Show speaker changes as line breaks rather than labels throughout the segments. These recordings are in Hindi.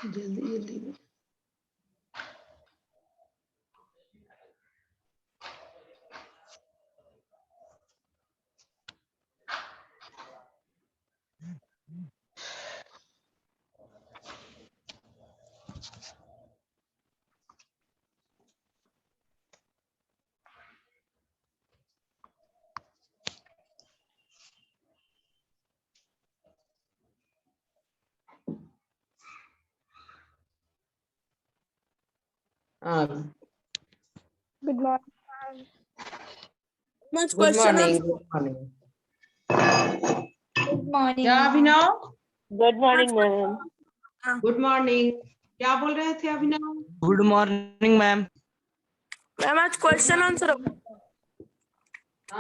जल्दी जल्दी में।
Good morning.
Much
good
question
morning
answer.
Good morning.
Good morning.
क्या Abhinav?
Good morning ma'am.
Good morning. क्या बोल रहे थे Abhinav?
Good morning ma'am.
Ma'am आज क्वेश्चन आंसर होगा।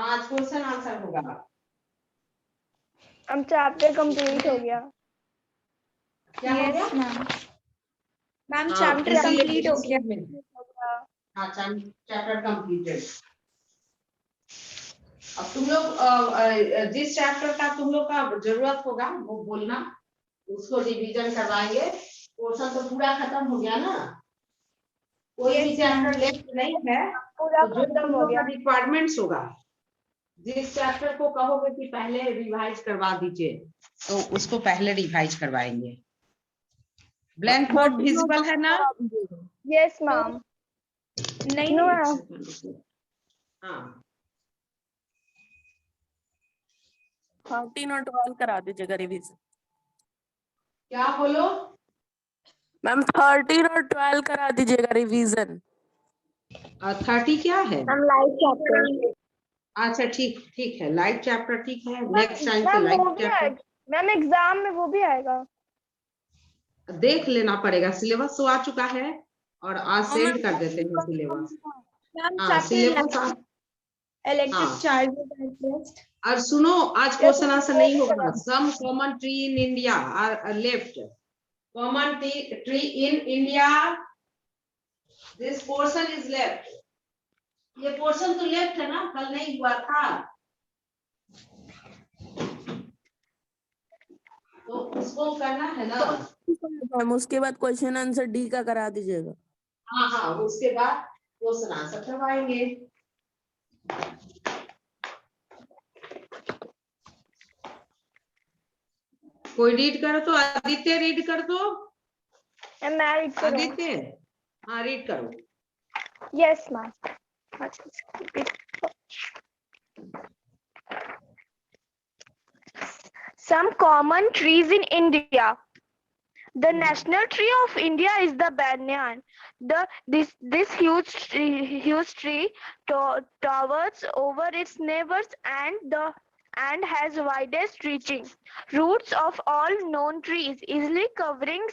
आज क्वेश्चन आंसर होगा।
हम चैप्टर कंप्लीट हो गया।
क्या हो गया?
मैम
हाँ,
चैप्टर
इसीलिए
कंप्लीट हो गया।
हाँ, चैप्टर कंप्लीटेड। अब तुम लोग जिस चैप्टर का तुम लोग का जरूरत होगा वो बोलना, उसको रिवीजन करवाएंगे। पोर्शन तो पूरा खत्म हो गया ना, कोई भी चैप्टर लेफ्ट नहीं है।
पूरा
तो जो
खत्म
तुम
हो
लोग का
गया।
रिक्वायरमेंट्स होगा, जिस चैप्टर को कहोगे कि पहले रिवाइज करवा दीजिए, तो उसको पहले रिवाइज करवाएंगे। ब्लैंक बोर्ड विजिबल है ना?
Yes ma'am. नहीं नो मैम।
हाँ,
13 और 12 करा दीजिएगा रिवीजन।
क्या बोलो?
मैम 13 और 12 करा दीजिएगा रिवीजन।
30 क्या है?
Ma'am live chapter.
अच्छा ठीक ठीक है, लाइव चैप्टर ठीक है। नेक्स्ट टाइम से
मैम वो
लाइव
भी
चैप्टर
आएगा। मैम एग्जाम में वो भी आएगा।
देख लेना पड़ेगा। सिलेबस तो आ चुका है और आज
हाँ,
सेंड
मैम।
कर देते हैं सिलेबस।
मैम
हाँ, सिलेबस
इलेक्ट्रिक
हाँ।
चार्जेस।
और सुनो, आज क्वेश्चन आंसर नहीं होगा। Some common tree in India are left. Common tree in India, this portion is left. ये पोर्शन तो लेफ्ट है ना, कल नहीं हुआ था, तो उसको करना है ना।
मैम उसके बाद क्वेश्चन आंसर डी का करा दीजिएगा।
हाँ हाँ, उसके बाद क्वेश्चन आंसर करवाएंगे। कोई रीड करो तो, आदित्य रीड कर दो।
मैं रीड करूँ?
आदित्य हाँ रीड करो।
Yes ma'am. Some common trees in India. The national tree of India is the banyan. This huge tree towers over its neighbors and has widest reaching roots of all known trees, easily covering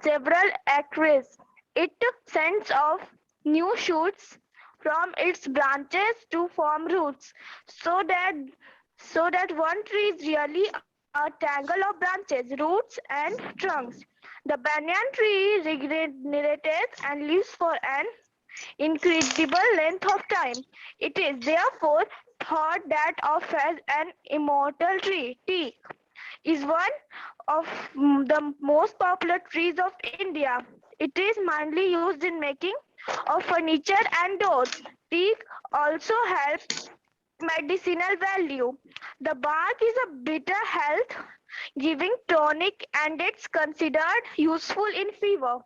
several acres. It sends off new shoots from its branches to form roots, so that one tree is really a tangle of branches, roots, and trunks. The banyan tree regenerates and lives for an incredible length of time. It is therefore thought that of as an immortal tree. Teak is one of the most popular trees of India. It is mainly used in making of furniture and doors. Teak also helps medicinal value. The bark is a bitter health giving tonic and it's considered useful in fever.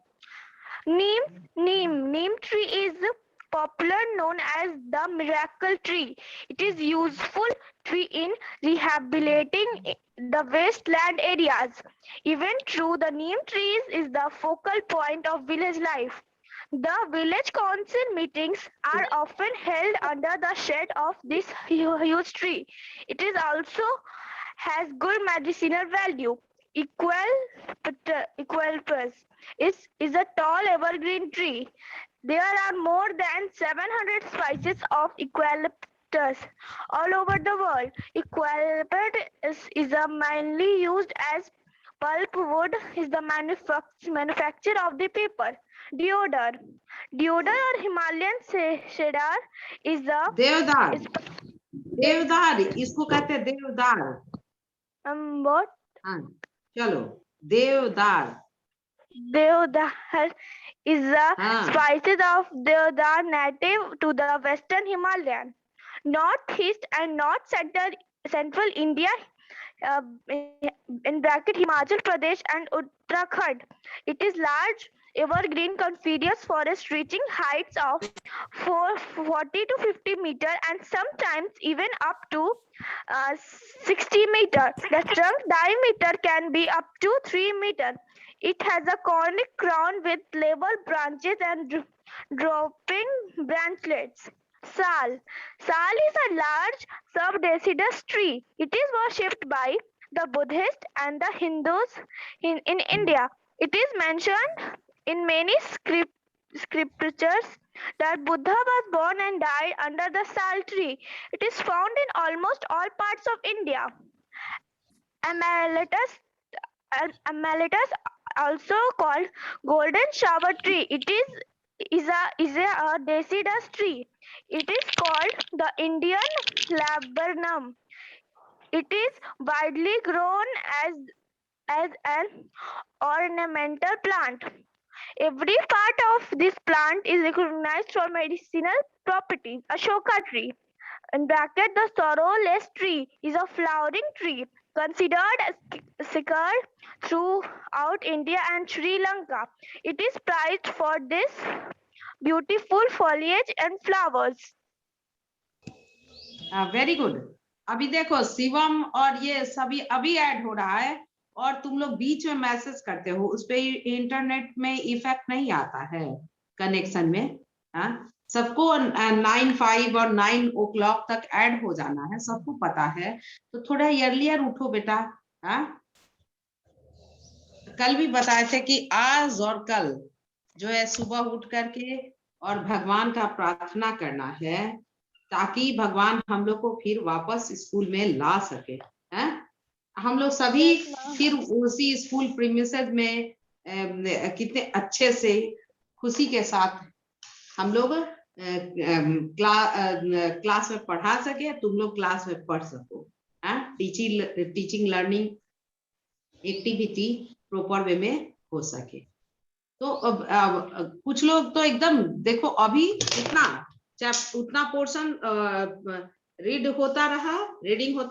Neem tree is popular known as the miracle tree. It is useful tree in rehabilitating the wasteland areas. Even true, the neem trees is the focal point of village life. The village council meetings are often held under the shade of this huge tree. It is also has good medicinal value. Eucalyptus is a tall evergreen tree. There are more than 700 species of eucalyptus all over the world. Eucalyptus is mainly used as pulp wood is the manufacture of the paper. Deodar. Deodar or Himalayan cedar is the
देवदार, देवदार इसको कहते हैं देवदार।
what?
हाँ चलो, देवदार।
Deodar is the
हाँ
spices of Deodar native to the western Himalayan, northeast and north central India, in bracket Himachal Pradesh and Uttarakhand. It is large evergreen coniferous forest reaching heights of 40 to 50 meter and sometimes even up to 60 meter. The trunk diameter can be up to 3 meter. It has a conic crown with level branches and dropping branchlets. Sal. Sal is a large subdecidous tree. It is worshipped by the Buddhists and the Hindus in India. It is mentioned in many scriptures that Buddha was born and died under the sal tree. It is found in almost all parts of India. Amaletus, also called golden shower tree. It is a deciduous tree. It is called the Indian laburnum. It is widely grown as an ornamental plant. Every part of this plant is recognized for medicinal properties. Ashoka tree, in bracket the sorrowless tree, is a flowering tree considered sacred throughout India and Sri Lanka. It is prized for this beautiful foliage and flowers.
Very good. अभी देखो शिवम और ये सभी अभी ऐड हो रहा है और तुम लोग बीच में मैसेज करते हो, उस पे इंटरनेट में इफेक्ट नहीं आता है कनेक्शन में। हाँ सबको 9:05 और 9 o'clock तक ऐड हो जाना है, सबको पता है, तो थोड़ा अर्लियर उठो बेटा। हाँ कल भी बताए थे कि आज और कल जो है सुबह उठ करके और भगवान का प्रार्थना करना है ताकि भगवान हम लोग को फिर वापस स्कूल में ला सके। हैं हम लोग सभी फिर उसी स्कूल प्रीमिसेस में कितने अच्छे से खुशी के साथ हम लोग क्लास में पढ़ा सके, तुम लोग क्लास में पढ़ सको। Teaching learning activity proper way में हो सके। तो अब कुछ लोग तो एकदम देखो अभी उतना पोर्शन रीडिंग होता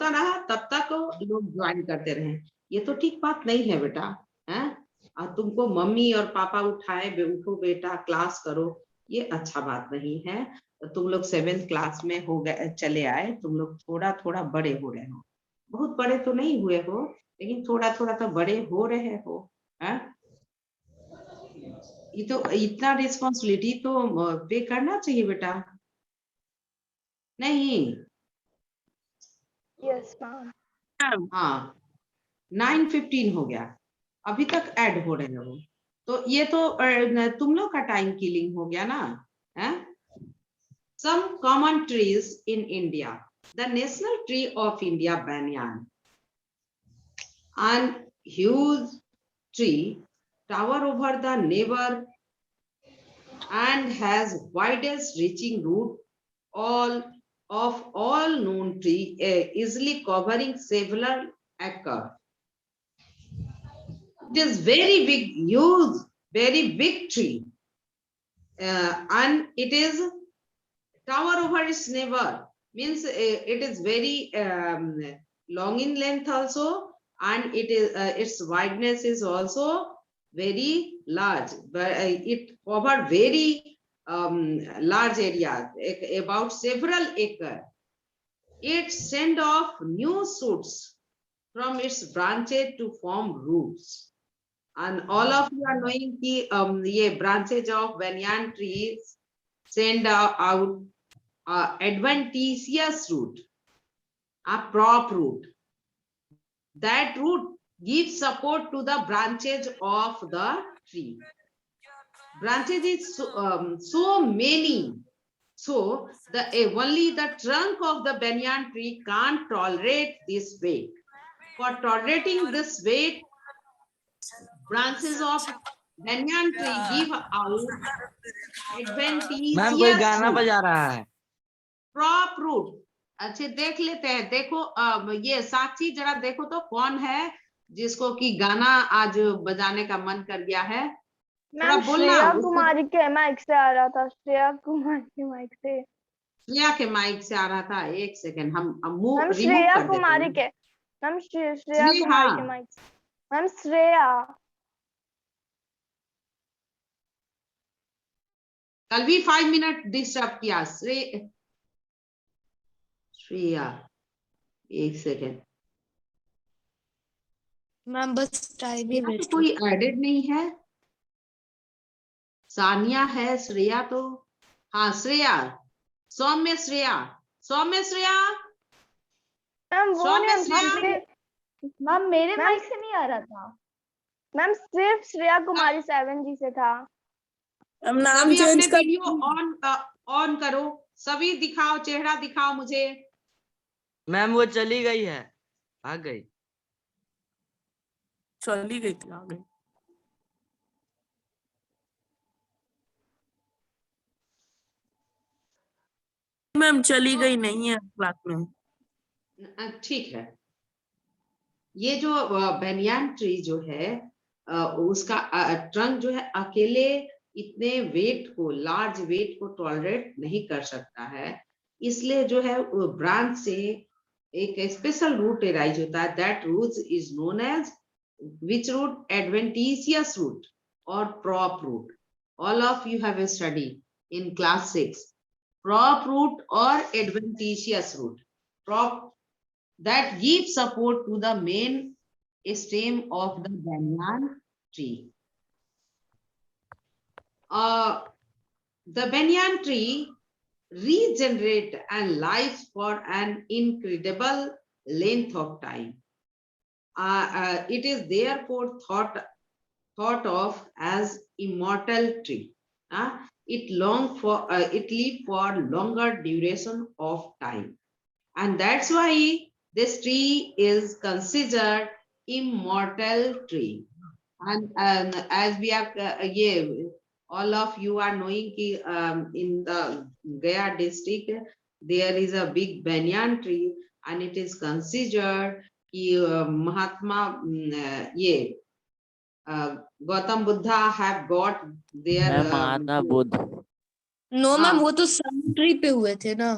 रहा तब तक लोग ज्वाइन करते रहे। ये तो ठीक बात नहीं है बेटा। हैं तुमको मम्मी और पापा उठाए उठो बेटा क्लास करो, ये अच्छा बात नहीं है। तो तुम लोग 7th क्लास में हो गए, चले आए, तुम लोग थोड़ा थोड़ा बड़े हो रहे हो, बहुत बड़े तो नहीं हुए हो लेकिन थोड़ा थोड़ा तो बड़े हो रहे हो। हैं ये तो इतना रिस्पॉन्सिबिलिटी तो पे करना चाहिए बेटा। नहीं
Yes, ma'am.
हाँ 9:15 हो गया, अभी तक ऐड हो रहे हो, तो ये तो तुम लोग का टाइम किलिंग हो गया ना। Some common trees in India. The national tree of India, banyan, and huge tree tower over the neighbor and has widest reaching root of all known tree, easily covering several acres. It is very big, huge, very big tree, and it is tower over its neighbor, means it is very long in length also, and it is its wideness is also very large, but it cover very large area, about several acres. It send off new shoots from its branches to form roots. And all of you are knowing कि ये branches of banyan trees send out adventitious root, a prop root. That root gives support to the branches of the tree. Branches is so many, so only the trunk of the banyan tree can't tolerate this weight. For tolerating this weight, branches of banyan tree give out
ma'am कोई गाना
adventitious
बजा रहा है।
crop root। अच्छे देख लेते हैं, देखो ये साक्षी जरा देखो तो कौन है जिसको कि गाना आज बजाने का मन कर गया है। थोड़ा
मैम
बोलना
श्रेया
उसको।
कुमारी के माइक से आ रहा था, श्रेया कुमारी के माइक से।
श्रेया के माइक से आ रहा था, एक सेकंड हम मुंह
मैम
रिमूव
श्रेया
कर देते
कुमारी
हैं।
के, मैम श्रेया कुमारी
स्नेहा,
के माइक से। मैम श्रेया,
कल भी 5 मिनट डिस्टर्ब किया। श्रेया एक सेकंड
मैम बस टाइम ही
यहाँ तो
वेस्ट
कोई एडेड नहीं है। सानिया है, श्रेया तो हाँ श्रेया, सौम्य श्रेया, सौम्य श्रेया,
मैम वो
सौम्य
नहीं,
श्रेया।
मैम मेरे
मैम
माइक से नहीं आ रहा था।
मैम सिर्फ श्रेया कुमारी 7G से था।
हम नाम
सभी अपने
चेंज कर
वीडियो ऑन करो, सभी दिखाओ, चेहरा दिखाओ मुझे।
मैम वो चली गई है, आ गई।
चली गई थी, आ गई। मैम चली गई नहीं है क्लास में।
ठीक है। ये जो बेनियान ट्री जो है उसका ट्रंक जो है अकेले इतने वेट को, लार्ज वेट को टॉलरेट नहीं कर सकता है, इसलिए जो है ब्रांच से एक स्पेशल रूट एराइज होता है। That root is known as which root? Adventitious root और prop root. All of you have study in class 6 prop root और adventitious root. Prop that give support to the main stem of the banyan tree. The banyan tree regenerate and lives for an incredible length of time. It is therefore thought of as immortal tree. It live for longer duration of time, and that's why this tree is considered immortal tree. And as we are all of you are knowing ki in the Gaya district there is a big banyan tree, and it is considered ki Mahatma Gautam Buddha have got their
Mahatma Buddha.
No ma'am
हाँ।
वो तो सन ट्री पे हुए थे ना,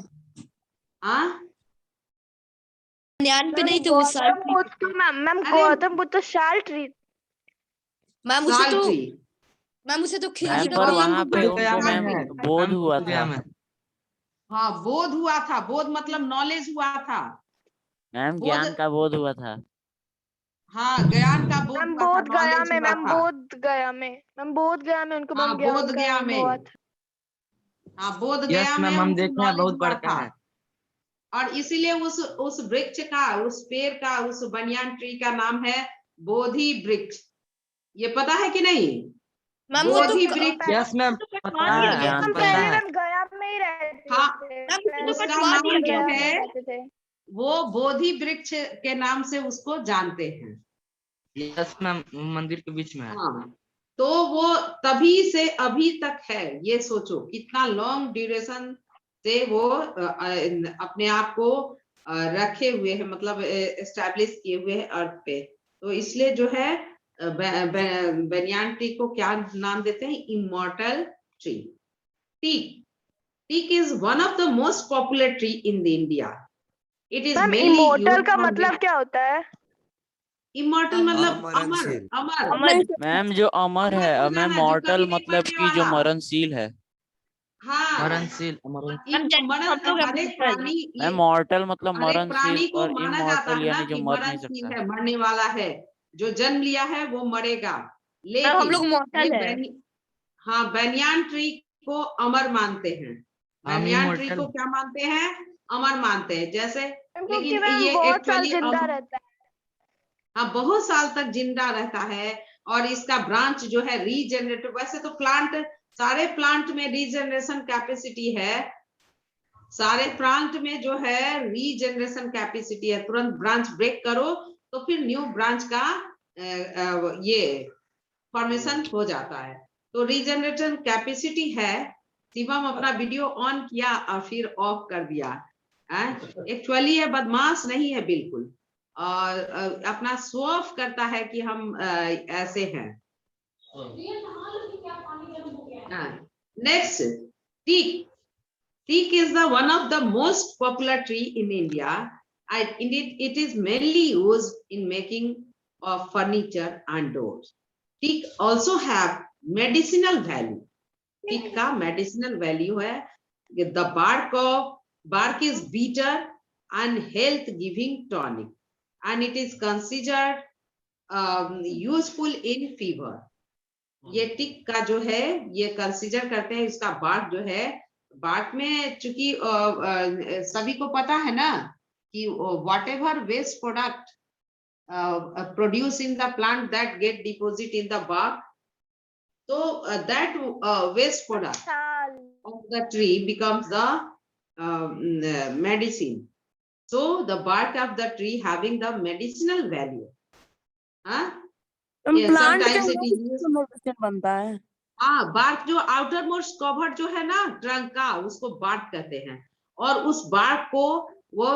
बनियान पे नहीं थे वो साल
गौतम बुद्ध तो मैम
अरे-
गौतम बुद्ध तो शाल ट्री।
मैम उसे
साल
तो
ट्री।
मैम उसे तो
मैम
खिड़की का
पर
बनियान
वहाँ पे
बोलते
उनको
हैं।
मैम बोध हुआ था।
हाँ बोध हुआ था, बोध मतलब नॉलेज हुआ था।
मैम
बोध-
ज्ञान का बोध हुआ था।
हाँ ज्ञान का बोध
मैम
हुआ था,
बोध गया
knowledge
में,
हुआ
मैम
था।
बोध गया में, मैम बोध गया में उनको
हाँ
मैम ज्ञान
बोध
का
गया
अनुभव
में,
हुआ था।
हाँ बोध गया
यस
में
मैम हम
उनको
देखे हैं,
knowledge
बहुत
हुआ
बड़का
था।
है।
और इसीलिए उस वृक्ष का, उस पेड़ का, उस बनियान ट्री का नाम है बोधि वृक्ष। ये पता है कि नहीं?
मैम वो तो
बोधि वृक्ष।
यस मैम पता
हाँ,
है,
ज्ञान
हम
पता
पहले
है।
मैम गया में ही रहते
हाँ,
थे।
मैम उसे तो
उसका
कटवा
नाम
दिया
जो
गया
गया में
है
रहते थे।
वो बोधि वृक्ष के नाम से उसको जानते हैं।
यस मैम मंदिर के बीच में है।
हाँ, तो वो तभी से अभी तक है। ये सोचो कितना लॉन्ग ड्यूरेशन से वो अपने आप को रखे हुए हैं, मतलब एस्टैब्लिश किए हुए हैं अर्थ पे। तो इसलिए जो है बेनियान ट्री को क्या नाम देते हैं? Immortal tree. Teak is one of the most popular tree in the India. It is
ma'am
mainly
immortal का मतलब क्या होता है?
इमॉर्टल मतलब अमर, अमर।
मैम जो अमर
अमर
है,
होना
मैम
है, जो
मॉर्टल
कभी नहीं
मतलब
मरने
कि जो
वाला।
मरणशील है।
हाँ,
मरणशील
हर एक प्राणी,
मैम मॉर्टल मतलब
हर एक
मरणशील
प्राणी को
और
माना जाता
इमॉर्टल
है ना
यानी जो
कि
मर नहीं
मरणशील
सकता।
है, मरने वाला है। जो जन्म लिया है वो मरेगा।
मैम हम लोग
लेकिन
मॉर्टल
ये
है।
हाँ बेनियान ट्री को अमर मानते हैं।
हम
बेनियान ट्री
immortal।
को क्या मानते हैं? अमर मानते हैं। जैसे
क्योंकि
लेकिन
मैम
ये
बहुत साल
एक्चुअली
जिंदा रहता है।
हाँ बहुत साल तक जिंदा रहता है, और इसका ब्रांच जो है रीजेनरेटिव। वैसे तो प्लांट, सारे प्लांट में रीजनरेशन कैपेसिटी है, सारे प्लांट में जो है रीजनरेशन कैपेसिटी है। तुरंत ब्रांच ब्रेक करो तो फिर न्यू ब्रांच का ये फॉर्मेशन हो जाता है। तो रीजनरेशन कैपेसिटी है। शिवम अपना वीडियो ऑन किया और फिर ऑफ कर दिया। एक्चुअली ये बदमाश नहीं है बिल्कुल, और अपना शो ऑफ करता है कि हम ऐसे हैं। Next, teak. Teak is the one of the most popular tree in India. Indeed, it is mainly used in making of furniture and doors. Teak also have medicinal value. Teak का medicinal value है. The bark is bitter and health-giving tonic, and it is considered useful in fever. ये टिक का जो है ये कंसीडर करते हैं, इसका बार्क जो है, बार्क में चूंकि सभी को पता है ना कि whatever waste product produce in the plant that get deposit in the bark, तो that waste product of the tree becomes the medicine. So the bark of the tree having the medicinal value. Yes,
plant
sometimes it is used.
Medicine बनता है।
हाँ, बार्क जो आउटर मोस्ट कवर जो है ना ट्रंक का, उसको बार्क कहते हैं। और उस बार्क को वो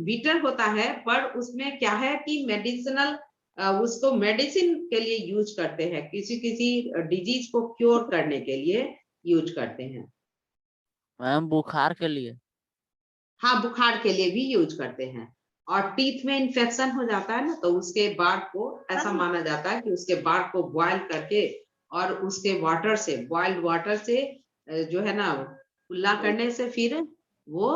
बीटर होता है, पर उसमें क्या है कि मेडिसिनल, उसको मेडिसिन के लिए यूज करते हैं, किसी किसी डिजीज को क्योर करने के लिए यूज करते हैं।
मैम बुखार के लिए।
हाँ, बुखार के लिए भी यूज करते हैं। और टीथ में इन्फेक्शन हो जाता है ना, तो उसके बार्क को ऐसा माना जाता है कि उसके बार्क को बॉयल करके और उसके वाटर से, बॉइल्ड वाटर से जो है ना कुल्ला करने से फिर वो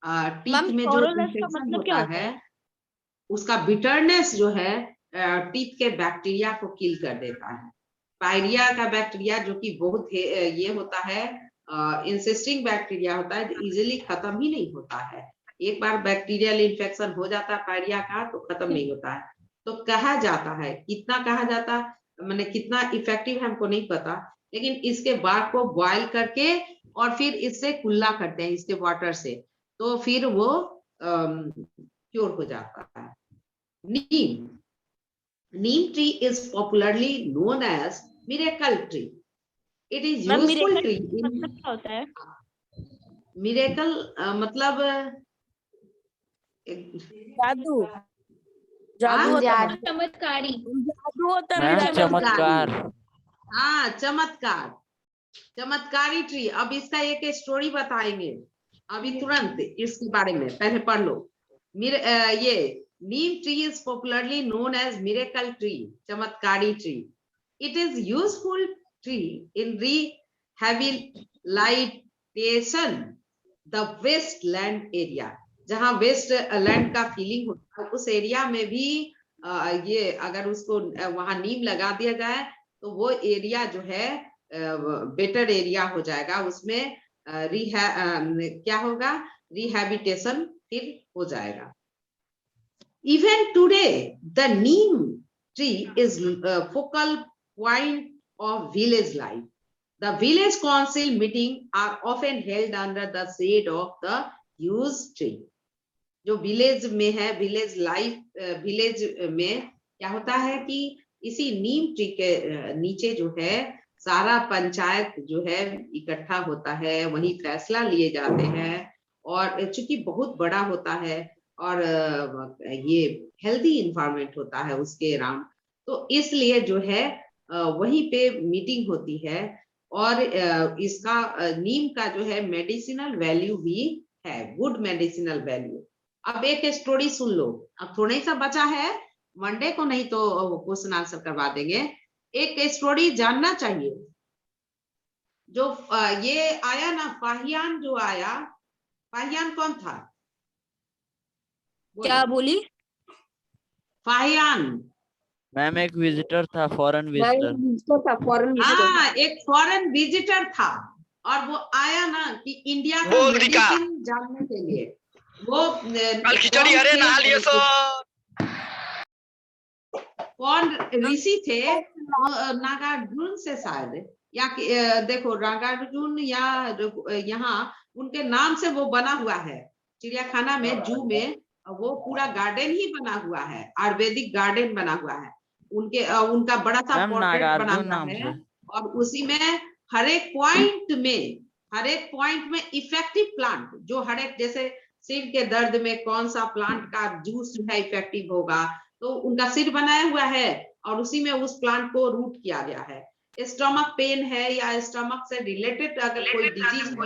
टीथ में जो इन्फेक्शन होता है उसका बिटरनेस जो है टीथ के बैक्टीरिया को किल कर देता है। पायरिया का बैक्टीरिया जो कि बहुत ये होता है, इंसिस्टिंग बैक्टीरिया होता है, इजीली खत्म ही नहीं होता है। एक बार बैक्टीरियल इन्फेक्शन हो जाता है पायरिया का तो खत्म नहीं होता है। तो कहा जाता है, कितना कहा जाता है, मैंने कितना इफेक्टिव है हमको नहीं पता, लेकिन इसके बार्क को बॉयल करके और फिर इससे कुल्ला करते हैं इसके वाटर से, तो फिर वो क्योर हो जाता है। Neem tree is popularly known as miracle tree. It is useful tree.
क्या होता है?
मिरेकल मतलब
जादू, जादू होता है,
चमत्कारी।
जादू होता है
मैम
miracle।
चमत्कार।
हाँ, चमत्कार, चमत्कारी ट्री। अब इसका एक स्टोरी बताएंगे अभी तुरंत इसके बारे में, पहले पढ़ लो। ये neem tree is popularly known as miracle tree, चमत्कारी tree. It is useful tree in rehabilitation the waste land area. जहाँ वेस्ट लैंड का फीलिंग होता है उस एरिया में भी ये अगर उसको वहां नीम लगा दिया जाए तो वो एरिया जो है बेटर एरिया हो जाएगा, उसमें क्या होगा, रिहैबिलिटेशन फिर हो जाएगा. Even today the neem tree is focal point of village life. The village council meeting are often held under the shade of the huge tree. जो विलेज में है, विलेज लाइफ, विलेज में क्या होता है कि इसी नीम ट्री के नीचे जो है सारा पंचायत जो है इकट्ठा होता है, वहीं फैसला लिए जाते हैं, और चूंकि बहुत बड़ा होता है और ये हेल्दी इन्वायरमेंट होता है उसके अराउंड, तो इसलिए जो है वहीं पे मीटिंग होती है। और इसका नीम का जो है मेडिसिनल वैल्यू भी है, गुड मेडिसिनल वैल्यू। अब एक स्टोरी सुन लो, अब थोड़ा ही सा बचा है, मंडे को नहीं तो क्वेश्चन आंसर करवा देंगे। एक स्टोरी जानना चाहिए, जो ये आया ना फाहियान, जो आया, फाहियान कौन था?
क्या बोली?
फाहियान,
मैम एक विजिटर था, फॉरेन विजिटर।
हाँ, एक फॉरेन विजिटर था, और वो आया ना कि इंडिया का मेडिसिन जानने के लिए। वो कौन ऋषि थे? नागार्जुन से शायद, या देखो नागार्जुन या यहाँ उनके नाम से वो बना हुआ है चिड़ियाखाना में, जू में वो पूरा गार्डन ही बना हुआ है, आयुर्वेदिक गार्डन बना हुआ है। उनका बड़ा सा
मैम
पोर्ट्रेट बना
नागार्जुन
हुआ
नाम
है
से।
और उसी में हर एक पॉइंट में इफेक्टिव प्लांट, जो हर एक, जैसे सिर के दर्द में कौन सा प्लांट का जूस जो है इफेक्टिव होगा, तो उनका सिर बनाया हुआ है और उसी में उस प्लांट को रूट किया गया है। स्टमक पेन है या स्टमक से रिलेटेड अगर कोई डिजीज है,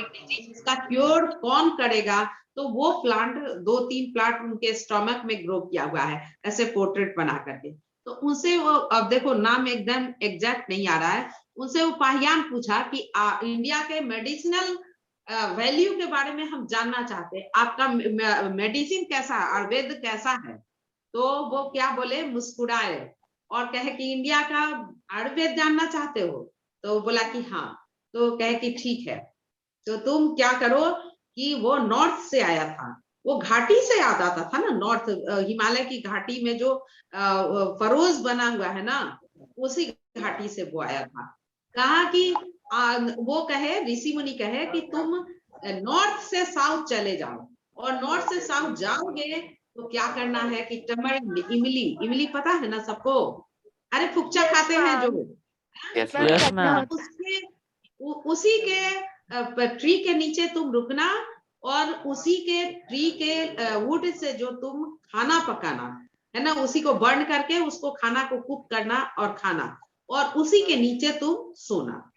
उसका क्योर कौन करेगा, तो वो प्लांट 2-3 प्लांट उनके स्टमक में ग्रो किया हुआ है, ऐसे पोर्ट्रेट बना करके। तो उनसे वो, अब देखो नाम एकदम एग्जैक्ट नहीं आ रहा है, उनसे वो पाहियान पूछा कि इंडिया के मेडिसिनल वैल्यू के बारे में हम जानना चाहते हैं, आपका मेडिसिन कैसा, आयुर्वेद कैसा है। तो वो क्या बोले, मुस्कुराए और कहे कि इंडिया का आयुर्वेद जानना चाहते हो, तो बोला कि हाँ। तो कहे कि ठीक है, तो तुम क्या करो कि वो नॉर्थ से आया था, वो घाटी से आता था ना, नॉर्थ हिमालय की घाटी में जो फरोज बना हुआ है ना, उसी घाटी से वो आया था। कहा कि वो कहे, ऋषि मुनि कहे कि तुम नॉर्थ से साउथ चले जाओ, और नॉर्थ से साउथ जाओगे तो क्या करना है कि टमरिंड, इमली पता है ना सबको, अरे फुकचा
Yes,
खाते हैं जो,
ma'am.
Yes,
मैम
Yes,
खट्टा
ma'am.
होता
उसी के ट्री के नीचे तुम रुकना, और उसी के ट्री के वुड से जो तुम खाना पकाना है ना, उसी को बर्न करके उसको खाना को कुक करना और खाना, और उसी के नीचे तुम सोना।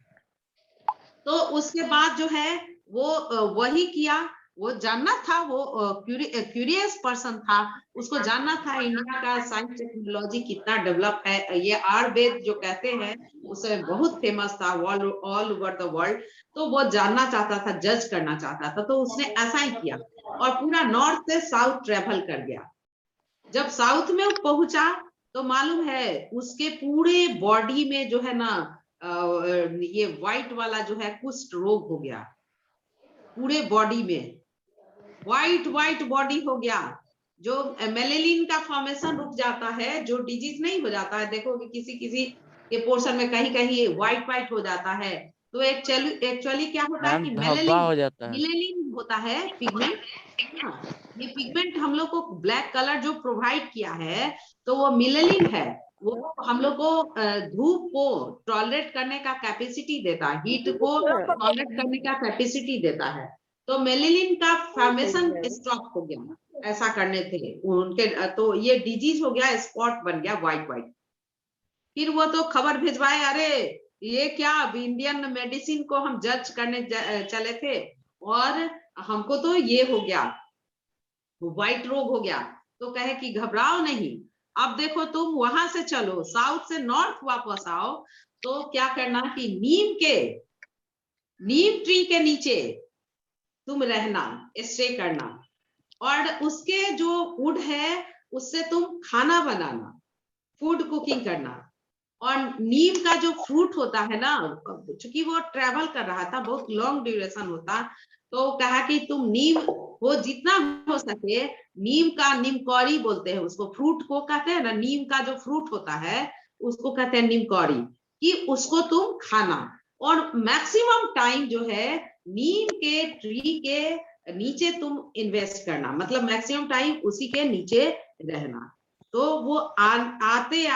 तो उसके बाद जो है वो वही किया, वो जानना था, वो क्यूरियस पर्सन था, उसको जानना था इंडिया का साइंस टेक्नोलॉजी कितना डेवलप है, ये आयुर्वेद जो कहते हैं उसमें बहुत फेमस था ऑल ओवर द वर्ल्ड। तो वो जानना चाहता था, जज करना चाहता था, तो उसने ऐसा ही किया और पूरा नॉर्थ से साउथ ट्रेवल कर गया। जब साउथ में वो पहुंचा तो मालूम है उसके पूरे बॉडी में जो है ना ये व्हाइट वाला जो है कुष्ठ रोग हो गया, पूरे बॉडी में व्हाइट बॉडी हो गया, जो मेलेनिन का फॉर्मेशन रुक जाता है, जो डिजीज नहीं हो जाता है, देखो कि किसी किसी के पोर्शन में कहीं कहीं व्हाइट हो जाता है, तो एक्चुअली क्या होता है
मैम
कि
धब्बा हो जाता है।
मेलेनिन होता है पिगमेंट, ये पिगमेंट हम लोग को ब्लैक कलर जो प्रोवाइड किया है, तो वो मिलेनिन है, वो हम लोग को धूप को टॉलरेट करने का कैपेसिटी देता है, हीट को टॉलरेट करने का कैपेसिटी देता है। तो मेलेनिन का फॉर्मेशन स्टॉप हो गया, ऐसा करने थे उनके, तो ये डिजीज हो गया, स्पॉट बन गया व्हाइट। फिर वो तो खबर भिजवाए, अरे ये क्या, अब इंडियन मेडिसिन को हम जज करने चले थे और हमको तो ये हो गया, व्हाइट रोग हो गया। तो कहे कि घबराओ नहीं, अब देखो तुम वहां से चलो, साउथ से नॉर्थ वापस आओ, तो क्या करना कि नीम ट्री के नीचे तुम रहना, स्टे करना, और उसके जो वुड है उससे तुम खाना बनाना, फूड कुकिंग करना, और नीम का जो फ्रूट होता है ना, चूंकि वो ट्रेवल कर रहा था, बहुत लॉन्ग ड्यूरेशन होता, तो कहा कि तुम नीम हो जितना हो सके, नीम कौड़ी बोलते हैं उसको, फ्रूट को कहते हैं ना, नीम का जो फ्रूट होता है उसको कहते हैं नीम कौड़ी, कि उसको तुम खाना, और मैक्सिमम टाइम जो है नीम के ट्री के नीचे तुम इन्वेस्ट करना, मतलब मैक्सिमम टाइम उसी के नीचे रहना। तो वो आते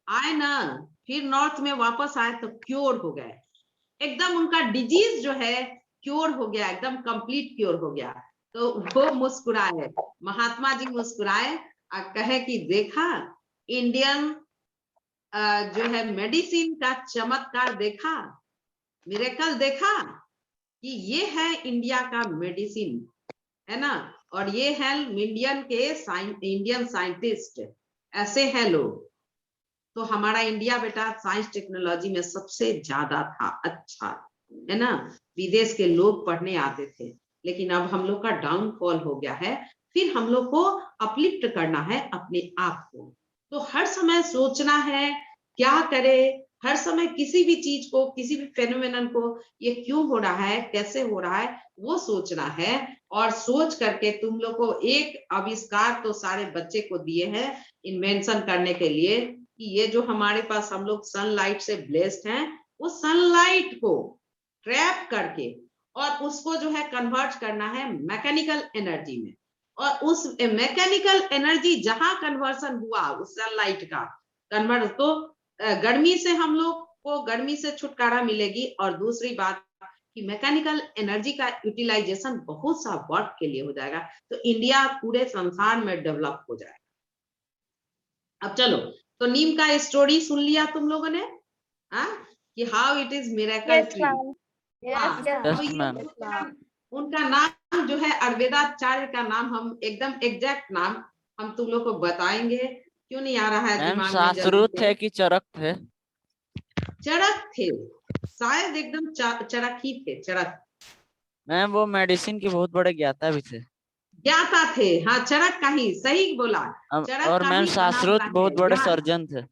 आए ना, फिर नॉर्थ में वापस आए तो क्योर हो गए, एकदम उनका डिजीज जो है क्योर हो गया, एकदम कंप्लीट क्योर हो गया। तो वो मुस्कुराए, महात्मा जी मुस्कुराए और कहे कि देखा इंडियन जो है मेडिसिन का चमत्कार, देखा मिरेकल, देखा कि ये है इंडिया का मेडिसिन, है ना, और ये है इंडियन साइंटिस्ट, ऐसे हैं लोग। तो हमारा इंडिया बेटा साइंस टेक्नोलॉजी में सबसे ज्यादा था, अच्छा है ना, विदेश के लोग पढ़ने आते थे, लेकिन अब हम लोग का डाउनफॉल हो गया है। फिर हम लोग को अपलिफ्ट करना है अपने आप को, तो हर समय सोचना है क्या करे, हर समय किसी भी चीज को, किसी भी फेनोमेनन को, ये क्यों हो रहा है, कैसे हो रहा है, वो सोचना है। और सोच करके तुम लोग को एक आविष्कार तो सारे बच्चे को दिए हैं इन्वेंशन करने के लिए, कि ये जो हमारे पास हम लोग सनलाइट से ब्लेस्ड हैं, वो सनलाइट को ट्रैप करके और उसको जो है कन्वर्ट करना है मैकेनिकल एनर्जी में, और उस मैकेनिकल एनर्जी जहां कन्वर्सन हुआ उस सनलाइट का, कन्वर्ट। तो गर्मी से हम लोग को गर्मी से छुटकारा मिलेगी, और दूसरी बात कि मैकेनिकल एनर्जी का यूटिलाइजेशन बहुत सा वर्क के लिए हो जाएगा, तो इंडिया पूरे संसार में डेवलप हो जाएगा। अब चलो, तो नीम का स्टोरी सुन लिया तुम लोगों ने, कि how it is miracle
Yes,
tree.
ma'am.
तो
Yes,
ये
ma'am.
उनका नाम जो है अरविंदाचार्य का नाम, हम एकदम एग्जैक्ट नाम हम तुम लोग को बताएंगे। क्यों नहीं आ रहा है
मैम
दिमाग में
शास्त्रुत
जल्दी
है
से?
कि चरक थे?
चरक थे, शायद एकदम चरक ही थे, चरक।
मैम वो मेडिसिन के बहुत बड़े ज्ञाता भी थे।
ज्ञाता थे, हाँ, चरक का ही सही बोला, चरक
और
का
मैम
ही बना
शास्त्रुत
हुआ
बहुत
है
बड़े
यहाँ।
सर्जन थे।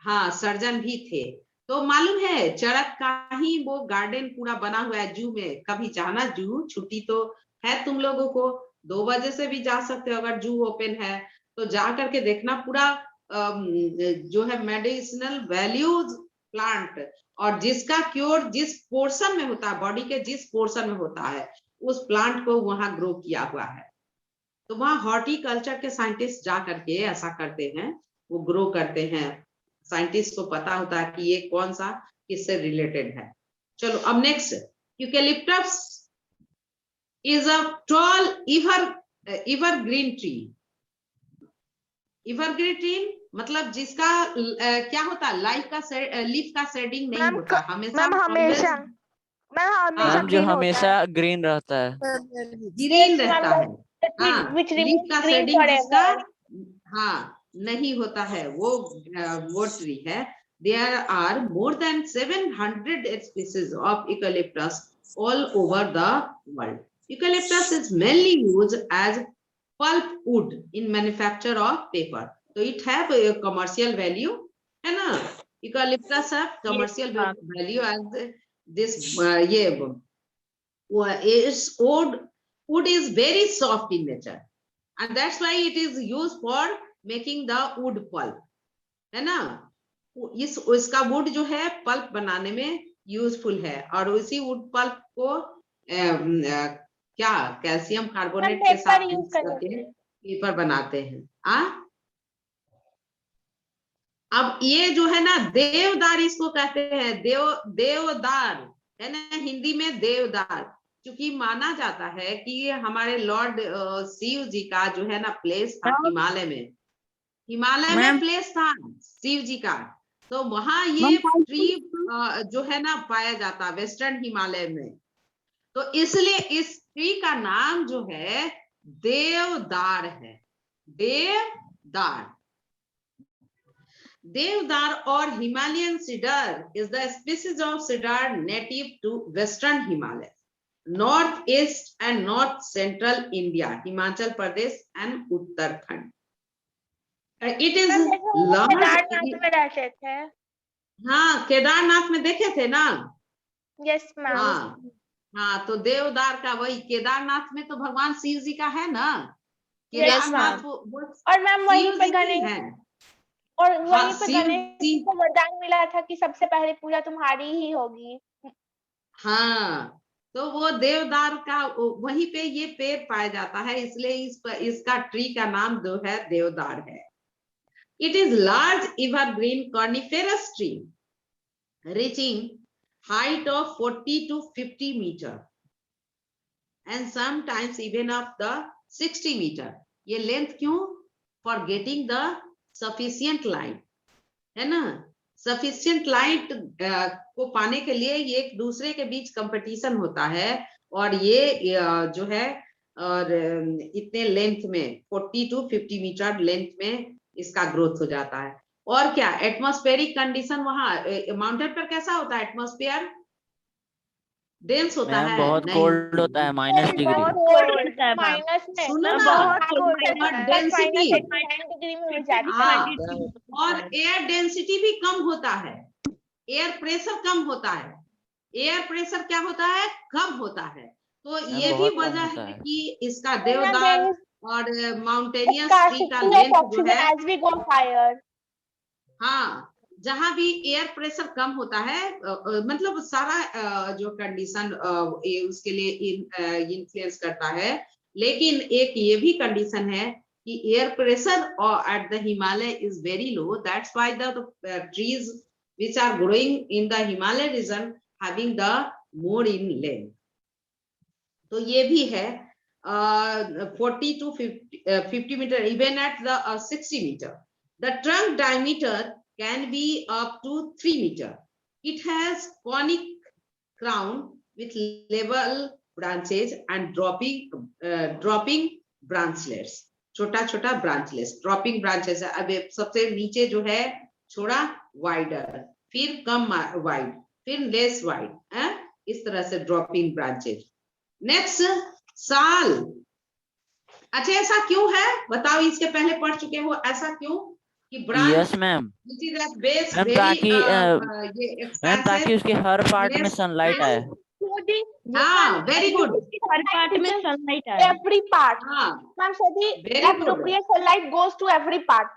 हाँ, सर्जन भी थे। तो मालूम है चरक का ही वो गार्डन पूरा बना हुआ है जू में। कभी जाना जू, छुट्टी तो है तुम लोगों को, 2 बजे से भी जा सकते हो अगर जू ओपन है तो जा करके देखना। पूरा जो है मेडिसिनल वैल्यूज प्लांट, और जिसका क्योर जिस पोर्शन में होता है, बॉडी के जिस पोर्शन में होता है, उस प्लांट को वहां ग्रो किया हुआ है। तो वहां हॉर्टिकल्चर के साइंटिस्ट जा करके ऐसा करते हैं, वो ग्रो करते हैं। साइंटिस्ट को पता होता है कि ये कौन सा किससे रिलेटेड है। चलो अब next, eucalyptus is a tall evergreen tree. Evergreen tree मतलब जिसका क्या होता है, लीफ का शेडिंग नहीं
मैम
होता, हमेशा
मैम हमेशा
always
मैम हमेशा
मैम जो
ग्रीन होता
हमेशा
है।
ग्रीन रहता है।
ग्रीन रहता है। हाँ,
which
लीफ
remains
का
green
शेडिंग जिसका
forever.
नहीं होता है, वो ट्री है। There are more than 700 species of eucalyptus all over the world. Eucalyptus is mainly used as pulp wood in manufacture of paper. So it have a commercial value, है ना? Eucalyptus have commercial value as this is wood is very soft in nature, and that's why it is used for making the wood pulp, है ना? इसका वुड जो है पल्प बनाने में यूजफुल है, और उसी वुड पल्प को क्या कैल्शियम कार्बोनेट के साथ मिक्स करके पेपर बनाते हैं। अब ये जो है ना देवदार, इसको कहते हैं देवदार, है ना, हिंदी में देवदार। क्योंकि माना जाता है कि हमारे लॉर्ड शिव जी का जो है ना प्लेस था हिमालय में प्लेस था शिव जी का। तो वहां ये ट्री जो है ना पाया जाता वेस्टर्न हिमालय में। तो इसलिए इस ट्री का नाम जो है देवदार है। देवदार और Himalayan cedar is the species of cedar native to western Himalaya, north east and north central India, Himachal Pradesh and Uttarakhand. It is
Kedarnath में रहते थे।
हाँ, केदारनाथ में देखे थे ना।
Yes ma'am.
हाँ, तो देवदार का वही केदारनाथ में तो भगवान शिव जी का है ना। केदारनाथ
और मैम वहीं पे गणेश
है,
और वहीं पे गणेश को वरदान मिला था कि सबसे पहले पूजा तुम्हारी ही होगी।
हाँ, तो वो देवदार का वहीं पे ये पेड़ पाया जाता है, इसलिए इसका ट्री का नाम जो है देवदार है। It is large evergreen coniferous tree reaching height of 40 to 50 meter and sometimes even up the 60 meter. ये लेंथ क्यों? For getting the sufficient light, है ना? Sufficient light को पाने के लिए ये एक दूसरे के बीच कंपटीशन होता है, और ये जो है और इतने लेंथ में 40 to 50 मीटर लेंथ में इसका ग्रोथ हो जाता है। और क्या एटमॉस्फेरिक कंडीशन वहां माउंटेन पर कैसा होता है? एटमॉस्फेयर डेंस होता है,
बहुत कोल्ड होता है, -डिग्री।
माइनस में
सुनो ना,
बहुत कोल्ड
और डेंसिटी
डिग्री में हो जाता है।
और एयर डेंसिटी भी कम होता है, एयर प्रेशर कम होता है। एयर प्रेशर क्या होता है? कम होता है। तो ये भी वजह है कि इसका देवदार और माउंटेनियस ट्री का लेंथ जो है, हाँ, जहां भी एयर प्रेशर कम होता है, मतलब सारा जो कंडीशन उसके लिए इन्फ्लुएंस करता है। लेकिन एक ये भी कंडीशन है कि air pressure or at the Himalaya is very low. That's why the trees which are growing in the Himalaya region having the more in length. तो ये भी है 40 to 50 meter, even at the 60 meter. The trunk diameter can be up to 3 meter. It has conic crown with level branches and dropping branchlets. छोटा छोटा branchlets, dropping branches. अब सबसे नीचे जो है थोड़ा wider, फिर कम wide, फिर less wide, इस तरह से dropping branches. Next, साल. अच्छा, ऐसा क्यों है बताओ? इसके पहले पढ़ चुके हो, ऐसा क्यों कि branch
yes ma'am
which is at base
ma'am
very
ताकि
ये
मैम
expansive,
ताकि उसके हर पार्ट में
less
सनलाइट आए.
हाँ, very good.
हर पार्ट में सनलाइट आए.
Every part.
हाँ,
Ma'am, so the
very good.
appropriate sunlight goes to every part.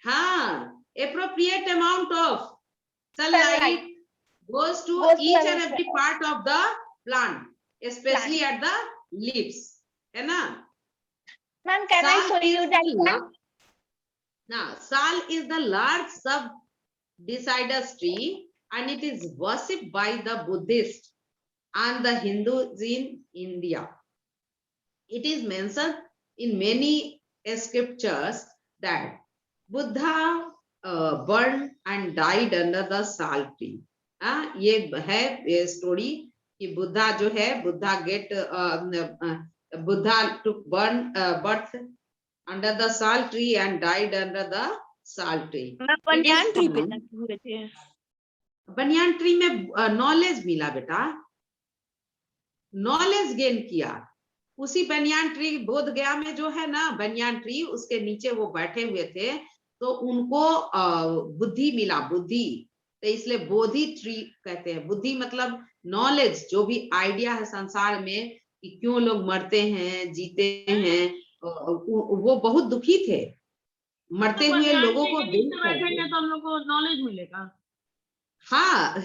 हाँ, appropriate amount of sunlight goes to
Goes to
each and
every
every part of the plant, especially at the leaves, है ना?
Ma'am, can I show you that one?
Now, sal is the large sub-deciduous tree, and it is worshipped by the Buddhists and the Hindus in India. It is mentioned in many scriptures that Buddha burned and died under the sal tree. ये है स्टोरी कि बुद्धा जो है, Buddha took birth under the sal tree and died under the sal tree.
Banyan tree पे हुए थे.
बनियान ट्री में नॉलेज मिला बेटा, नॉलेज गेन किया. उसी बनियान ट्री बोध गया में जो है ना बनियान ट्री, उसके नीचे वो बैठे हुए थे, तो उनको बुद्धि मिला, बुद्धि. तो इसलिए बोधि ट्री कहते हैं. बुद्धि मतलब नॉलेज, जो भी आइडिया है संसार में कि क्यों लोग मरते हैं, जीते हैं, वो बहुत दुखी थे. मरते हुए लोगों को देख करके.
तो हम लोग को नॉलेज मिलेगा.
हाँ,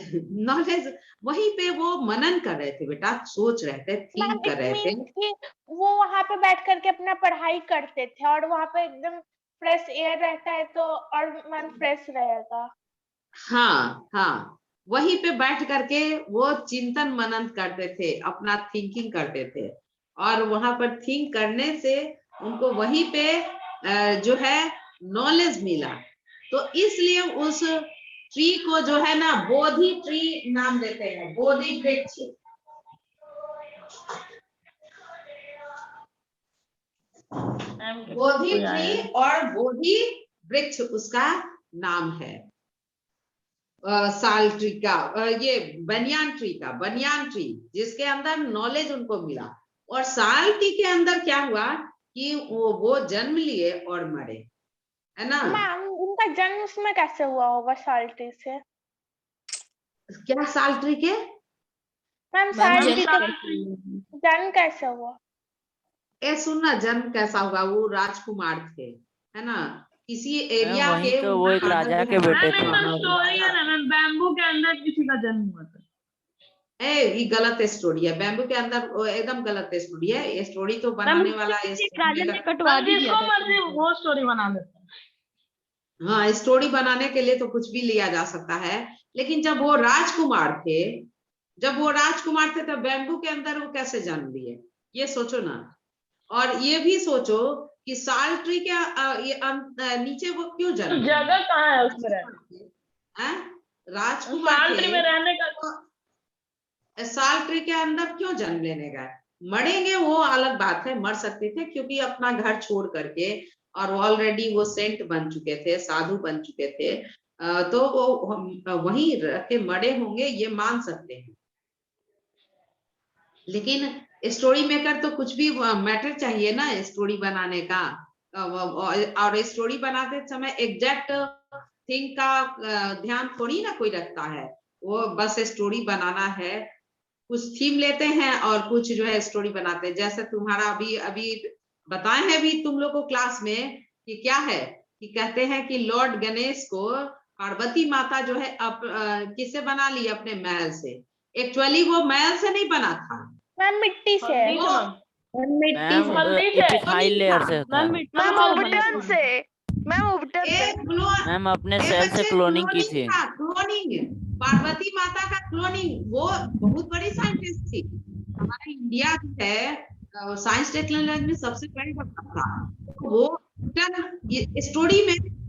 नॉलेज. वहीं पे वो मनन कर रहे थे बेटा, सोच रहे थे,
Ma'am,
थिंक कर
it
रहे थे.
means कि वो वहाँ पे बैठ करके अपना पढ़ाई करते थे और वहाँ पे एकदम फ्रेश एयर रहता है तो और मन फ्रेश रहेगा.
हाँ हाँ, वहीं पे बैठ करके वो चिंतन मनन करते थे, अपना थिंकिंग करते थे, और वहां पर थिंक करने से उनको वहीं पे जो है नॉलेज मिला. तो इसलिए उस ट्री को जो है ना बोधि ट्री नाम देते हैं, बोधि वृक्ष. बोधि ट्री और बोधि वृक्ष उसका नाम है. साल ट्री का, ये बनियान ट्री का, बनियान ट्री जिसके अंदर नॉलेज उनको मिला. और साल ट्री के अंदर क्या हुआ कि वो जन्म लिए और मरे, है ना?
मैम, उनका जन्म उसमें कैसे हुआ होगा साल्टी से?
क्या साल ट्री के?
मैम, साल्टी का जन्म कैसे हुआ?
सुनना, जन्म कैसा होगा? वो राजकुमार थे, है ना, किसी एरिया
वहीं
के.
तो वो एक राजा के बेटे थे.
स्टोरी है ना मैम, बैम्बू के अंदर किसी का जन्म हुआ था.
ये गलत स्टोरी है. बैम्बू के अंदर एकदम गलत स्टोरी है. ये स्टोरी तो बनाने वाला
राजा ने कटवा दिया था. वो स्टोरी बना देता.
हाँ, स्टोरी बनाने के लिए तो कुछ भी लिया जा सकता है, लेकिन जब वो राजकुमार थे तो बैम्बू के अंदर वो कैसे जन्म लिए, ये सोचो ना. और ये भी सोचो कि साल ट्री के नीचे वो क्यों जन्म,
जगह कहाँ है उसमें रहने?
राजकुमार
साल ट्री में रहने का.
साल ट्री के अंदर क्यों जन्म लेने गए? मरेंगे वो अलग बात है, मर सकते थे, क्योंकि अपना घर छोड़ करके, और ऑलरेडी वो सेंट बन चुके थे, साधु बन चुके थे, तो वो वहीं रह के मरे होंगे, ये मान सकते हैं. लेकिन स्टोरी मेकर तो कुछ भी मैटर चाहिए ना स्टोरी बनाने का. और स्टोरी बनाते समय एग्जैक्ट थिंग का ध्यान थोड़ी ना कोई रखता है. वो बस स्टोरी बनाना है, कुछ थीम लेते हैं और कुछ जो है स्टोरी बनाते हैं. जैसे तुम्हारा अभी बताए हैं भी तुम लोग को क्लास में कि क्या है कि कहते हैं कि लॉर्ड गणेश को पार्वती माता जो है किससे बना ली? अपने महल से. एक्चुअली वो महल से नहीं बना था,
मैम, मिट्टी से.
मैम
हल्दी से
इपिथाइल लेयर से था।
मैम
मैम उबटन से, मैम उबटन से।
मैम अपने
ए
सेल से
बच्चे,
क्लोनिंग की थी।
था, क्लोनिंग, पार्वती माता का क्लोनिंग, वो बहुत बड़ी साइंटिस्ट थी। हमारा इंडिया जो है साइंस टेक्नोलॉजी में सबसे बड़ी डेवलप था। वो स्टोरी में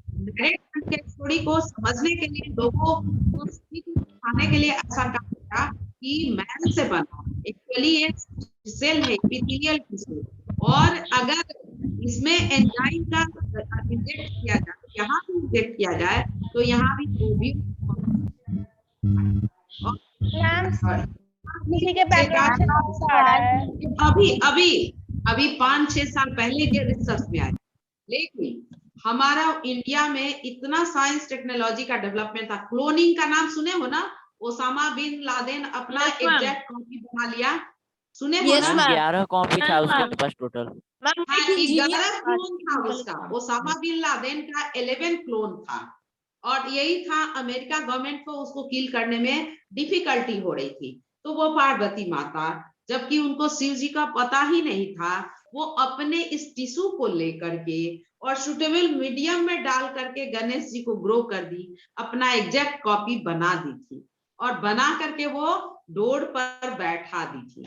स्टोरी को समझने के लिए, लोगों को सिखाने के लिए ऐसा काम किया कि मैन से बना, एक्चुअली ये सेल है, एपिथेलियल टिश्यू, और अगर इसमें एंजाइम का इंजेक्ट किया जाए, यहाँ भी इंजेक्ट किया जाए, तो यहाँ भी वो भी
मैम किसी के बैकग्राउंड से नॉइस आ रहा है।
अभी 5-6 साल पहले के रिसर्च में आया, लेकिन हमारा इंडिया में इतना साइंस टेक्नोलॉजी का डेवलपमेंट था। क्लोनिंग का नाम सुने हो ना? ओसामा बिन लादेन अपना
Yes, ma'am.
एग्जैक्ट कॉपी बना लिया, सुने हो
Yes,
ना?
ma'am.
11 कॉपी था
Yes,
उसके
ma'am.
पास टोटल।
मैम
हाँ,
एक इंजीनियर
11 क्लोन था उसका। ओसामा बिन लादेन का 11 क्लोन था, और यही था, अमेरिका गवर्नमेंट को उसको किल करने में डिफिकल्टी हो रही थी। तो वो पार्वती माता, जबकि उनको शिव जी का पता ही नहीं था, वो अपने इस टिश्यू को लेकर के और सुटेबल मीडियम में डाल करके गणेश जी को ग्रो कर दी, अपना एग्जैक्ट कॉपी बना दी थी, और बना करके वो डोर पर बैठा दी थी।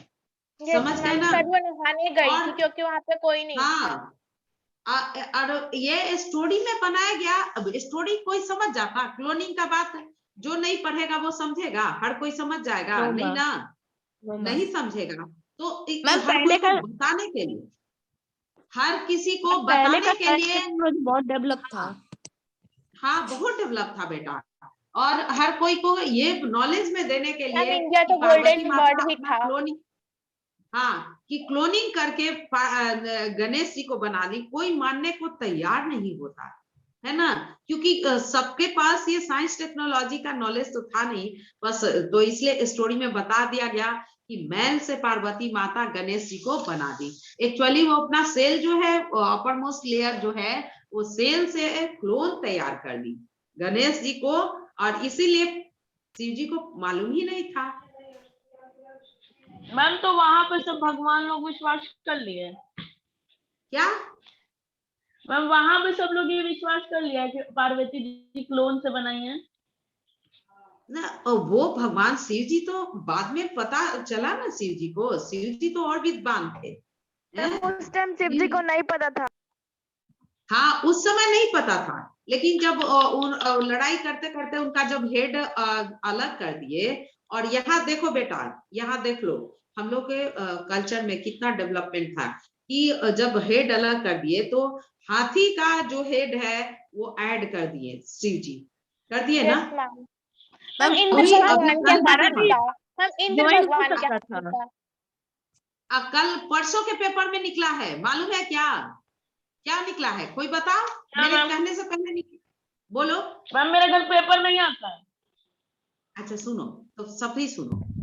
समझ गए ना?
सर वो नहाने गई थी
और-
क्योंकि वहां पे कोई नहीं था।
हाँ, और ये स्टोरी में बनाया गया। अब स्टोरी कोई समझ जाता, क्लोनिंग का बात जो नहीं पढ़ेगा वो समझेगा? हर कोई समझ जाएगा?
No,
नहीं
ma'am.
ना, नहीं समझेगा। तो
मैम,
हर
पहले
कोई को
का-
बताने के लिए, हर किसी को
पहले
बताने
का
के
साइंस
लिए,
टेक्नोलॉजी बहुत डेवलप था।
हाँ बहुत डेवलप था बेटा, और हर कोई को ये नॉलेज में देने के
मैम
लिए
इंडिया
कि
तो
पार्वती
गोल्डन
माता
बर्ड भी
अपना
था।
क्लोनिंग, हाँ, कि क्लोनिंग करके गणेश जी को बना दी, कोई मानने को तैयार नहीं होता है ना, क्योंकि सबके पास ये साइंस टेक्नोलॉजी का नॉलेज तो था नहीं बस। तो इसलिए स्टोरी में बता दिया गया कि मैन से पार्वती माता गणेश जी को बना दी। एक्चुअली वो अपना सेल जो है, अपर मोस्ट लेयर जो है, वो सेल से क्लोन तैयार कर दी गणेश जी को, और इसीलिए शिव जी को मालूम ही नहीं था।
मैम तो वहां पे सब भगवान लोग विश्वास कर लिए।
क्या?
मैम वहां पे सब लोग ये विश्वास कर लिया कि पार्वती जी क्लोन से बनाई है।
ना, वो भगवान शिव जी तो बाद में पता चला ना, शिव जी को, शिव जी तो और विद्वान थे।
उस टाइम शिव जी को नहीं पता था।
हाँ, उस समय नहीं पता था, लेकिन जब लड़ाई करते करते उनका जब हेड अलग कर दिए, और यहाँ देखो बेटा, यहाँ देख लो, हम लोग के कल्चर में कितना डेवलपमेंट था कि जब हेड अलग कर दिए तो हाथी का जो हेड है वो ऐड कर दिए, शिव जी कर दिए ना।
मैम इंद्र
अभी
भगवान के
कल
हाथी था। मैम इंद्र भगवान के हाथी था।
कल परसों के पेपर में निकला है, मालूम है क्या? क्या निकला है, कोई बताओ? मेरे
मैम।
कहने से पहले निकला, बोलो।
मैम मेरे घर पेपर नहीं आता है।
अच्छा सुनो, तो सभी सुनो।